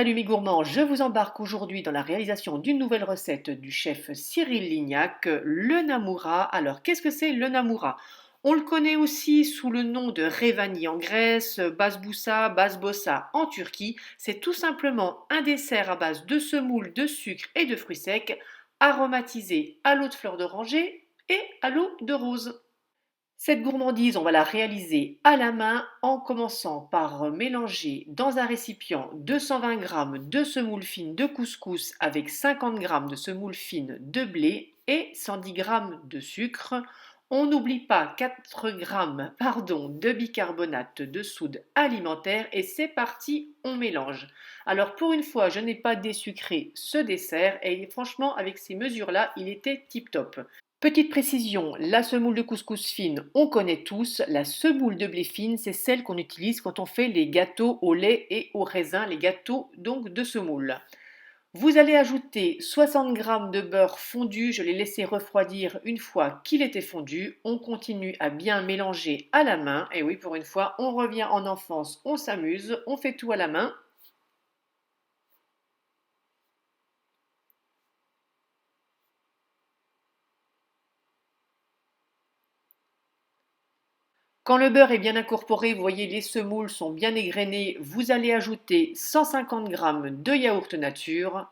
Salut mes gourmands, je vous embarque aujourd'hui dans la réalisation d'une nouvelle recette du chef Cyril Lignac, le namoura. Alors qu'est-ce que c'est le namoura? On le connaît aussi sous le nom de revani en Grèce, basbousa, basbossa en Turquie. C'est tout simplement un dessert à base de semoule, de sucre et de fruits secs, aromatisé à l'eau de fleur d'oranger et à l'eau de rose. Cette gourmandise, on va la réaliser à la main en commençant par mélanger dans un récipient 220 g de semoule fine de couscous avec 50 g de semoule fine de blé et 110 g de sucre. On n'oublie pas 4 g de bicarbonate de soude alimentaire et c'est parti, on mélange. Alors pour une fois, je n'ai pas désucré ce dessert et franchement avec ces mesures-là, il était tip top. Petite précision, la semoule de couscous fine, on connaît tous. La semoule de blé fine, c'est celle qu'on utilise quand on fait les gâteaux au lait et au raisin, les gâteaux donc de semoule. Vous allez ajouter 60 g de beurre fondu, je l'ai laissé refroidir une fois qu'il était fondu. On continue à bien mélanger à la main. Et oui, pour une fois, on revient en enfance, on s'amuse, on fait tout à la main. Quand le beurre est bien incorporé, vous voyez les semoules sont bien égrenées, vous allez ajouter 150 g de yaourt nature.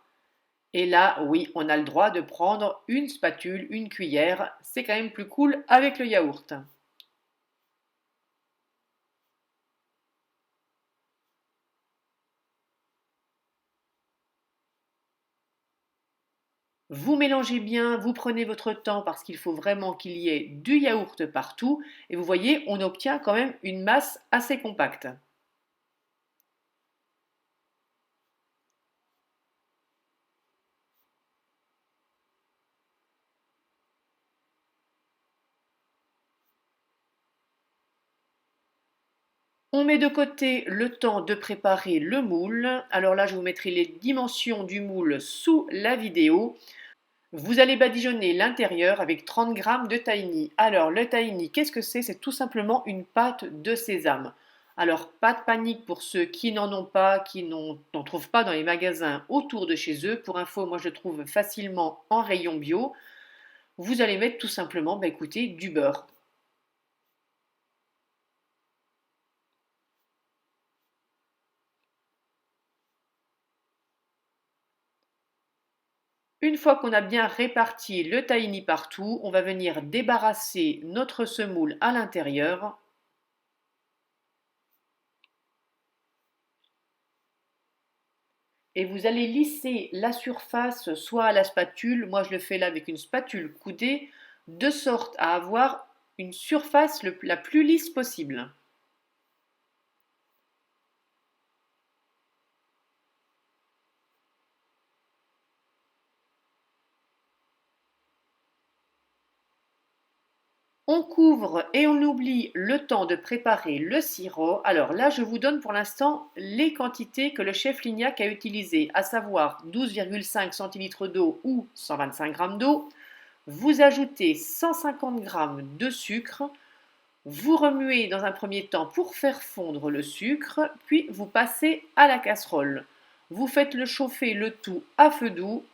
Et là, oui, on a le droit de prendre une spatule, une cuillère. C'est quand même plus cool avec le yaourt. Vous mélangez bien, vous prenez votre temps parce qu'il faut vraiment qu'il y ait du yaourt partout. Et vous voyez, on obtient quand même une masse assez compacte. On met de côté le temps de préparer le moule. Alors là, je vous mettrai les dimensions du moule sous la vidéo. Vous allez badigeonner l'intérieur avec 30 g de tahini. Alors, le tahini, qu'est-ce que c'est? C'est tout simplement une pâte de sésame. Alors, pas de panique pour ceux qui n'en ont pas, qui n'en trouvent pas dans les magasins autour de chez eux. Pour info, moi je le trouve facilement en rayon bio. Vous allez mettre tout simplement, écoutez, du beurre. Une fois qu'on a bien réparti le tahini partout, on va venir débarrasser notre semoule à l'intérieur. Et vous allez lisser la surface soit à la spatule, moi je le fais là avec une spatule coudée, de sorte à avoir une surface la plus lisse possible. On couvre et on oublie le temps de préparer le sirop. Alors là, je vous donne pour l'instant les quantités que le chef Lignac a utilisées, à savoir 12,5 centilitres d'eau ou 125 g d'eau. Vous ajoutez 150 g de sucre. Vous remuez dans un premier temps pour faire fondre le sucre, puis vous passez à la casserole. Vous faites le chauffer le tout à feu doux.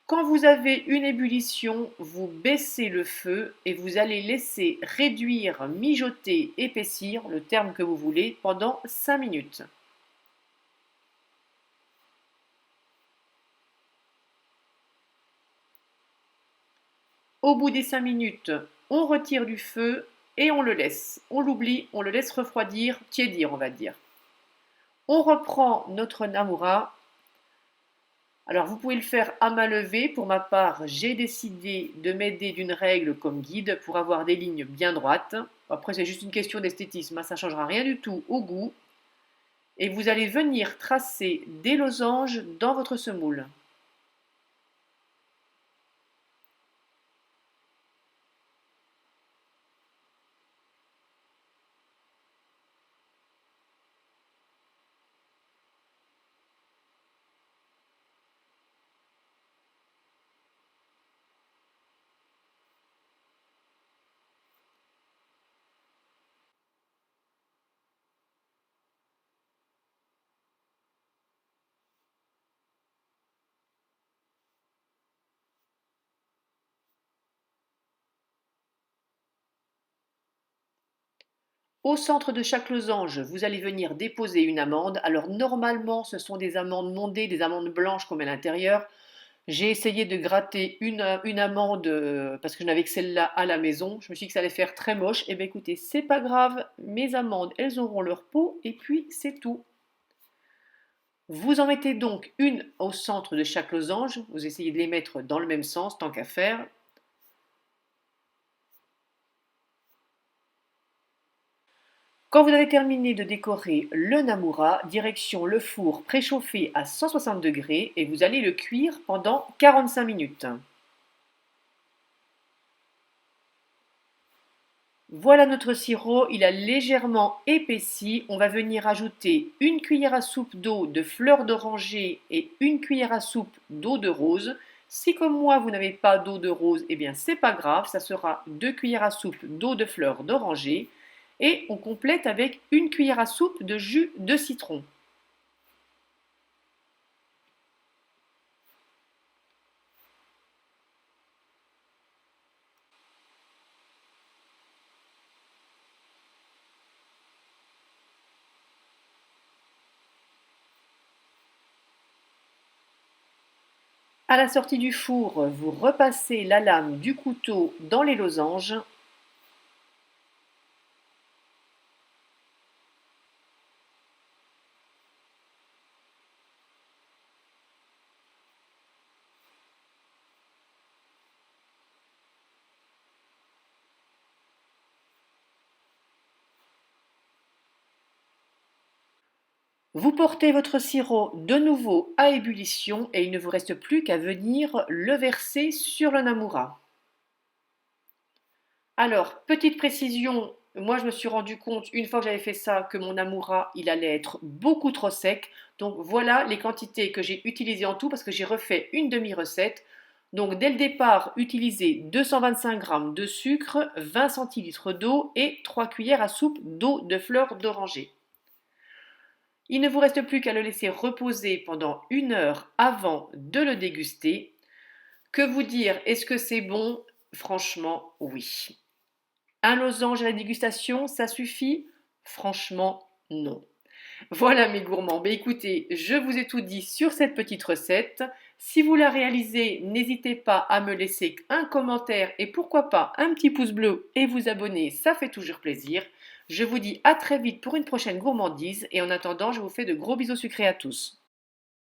Quand vous avez une ébullition, vous baissez le feu et vous allez laisser réduire, mijoter, épaissir, le terme que vous voulez, pendant 5 minutes. Au bout des 5 minutes, on retire du feu et on le laisse. On l'oublie, on le laisse refroidir, tiédir on va dire. On reprend notre namoura. Alors vous pouvez le faire à main levée. Pour ma part, j'ai décidé de m'aider d'une règle comme guide pour avoir des lignes bien droites. Après, c'est juste une question d'esthétisme, hein, ça ne changera rien du tout au goût. Et vous allez venir tracer des losanges dans votre semoule. Au centre de chaque losange, vous allez venir déposer une amande. Alors normalement, ce sont des amandes mondées, des amandes blanches qu'on met à l'intérieur. J'ai essayé de gratter une amande parce que je n'avais que celle-là à la maison. Je me suis dit que ça allait faire très moche. Eh bien écoutez, c'est pas grave, mes amandes, elles auront leur peau et puis c'est tout. Vous en mettez donc une au centre de chaque losange. Vous essayez de les mettre dans le même sens, tant qu'à faire. Quand vous avez terminé de décorer le namoura, direction le four préchauffé à 160 degrés et vous allez le cuire pendant 45 minutes. Voilà notre sirop, il a légèrement épaissi. On va venir ajouter une cuillère à soupe d'eau de fleur d'oranger et une cuillère à soupe d'eau de rose. Si comme moi vous n'avez pas d'eau de rose, eh bien c'est pas grave, ça sera 2 cuillères à soupe d'eau de fleur d'oranger. Et on complète avec une cuillère à soupe de jus de citron. À la sortie du four, vous repassez la lame du couteau dans les losanges. Vous portez votre sirop de nouveau à ébullition et il ne vous reste plus qu'à venir le verser sur le namoura. Alors, petite précision, moi je me suis rendu compte une fois que j'avais fait ça que mon namoura il allait être beaucoup trop sec. Donc voilà les quantités que j'ai utilisées en tout parce que j'ai refait une demi-recette. Donc dès le départ, utilisez 225 g de sucre, 20 centilitres d'eau et 3 cuillères à soupe d'eau de fleur d'oranger. Il ne vous reste plus qu'à le laisser reposer pendant 1 heure avant de le déguster. Que vous dire, est-ce que c'est bon? Franchement, oui. Un losange à la dégustation, ça suffit? Franchement, non. Voilà mes gourmands. Ben écoutez, je vous ai tout dit sur cette petite recette. Si vous la réalisez, n'hésitez pas à me laisser un commentaire et pourquoi pas un petit pouce bleu et vous abonner, ça fait toujours plaisir. Je vous dis à très vite pour une prochaine gourmandise et en attendant, je vous fais de gros bisous sucrés à tous.